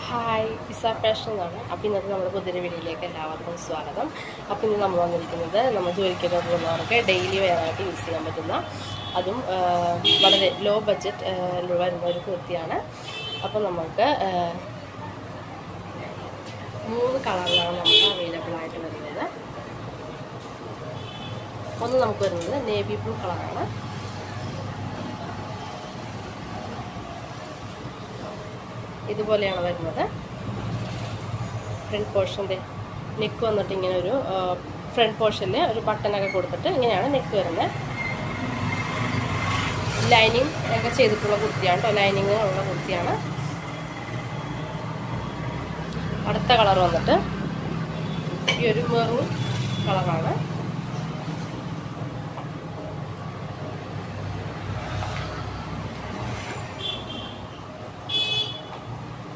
Hi Isa fashion എന്നാണ്. അപ്പോൾ ഇന്നത്തെ നമ്മുടെ പുതിയ വീഡിയോയിലേക്ക് എല്ലാവർക്കും സ്വാഗതം. അപ്പോൾ ഇന്ന് നമ്മൾ വന്നിരിക്കുന്നത് നമ്മൾ ജോലിക്കൊക്കെ പോകുന്നവർക്ക് ഡെയിലി വെയറായിട്ട് യൂസ് ചെയ്യാൻ പറ്റുന്ന അതും വളരെ ലോ ബഡ്ജറ്റ് വരുന്ന ഒരു കുർത്തിയാണ്. അപ്പോൾ നമുക്ക് 3 കളറിലാണ് നമുക്ക് അവൈലബിൾ ആയിട്ട് വരുന്നത്. ഒന്ന് നമുക്ക് വരുന്നത് നേവി ബ്ലൂ കളറാണ്. ഇതുപോലെയാണ് വരുന്നത്. ഫ്രണ്ട് പോർഷൻ്റെ നെക്ക് വന്നിട്ട് ഇങ്ങനെ ഒരു ഫ്രണ്ട് പോർഷനിൽ ഒരു ബട്ടനൊക്കെ കൊടുത്തിട്ട് ഇങ്ങനെയാണ് നെക്ക് വരുന്നത്. ലൈനിങ് ഒക്കെ ചെയ്തിട്ടുള്ള കുർത്തിയാണ് കേട്ടോ, ലൈനിങ് ഉള്ള കുർത്തിയാണ്. അടുത്ത കളർ വന്നിട്ട് ഈ ഒരു മെറൂൺ കളറാണ്.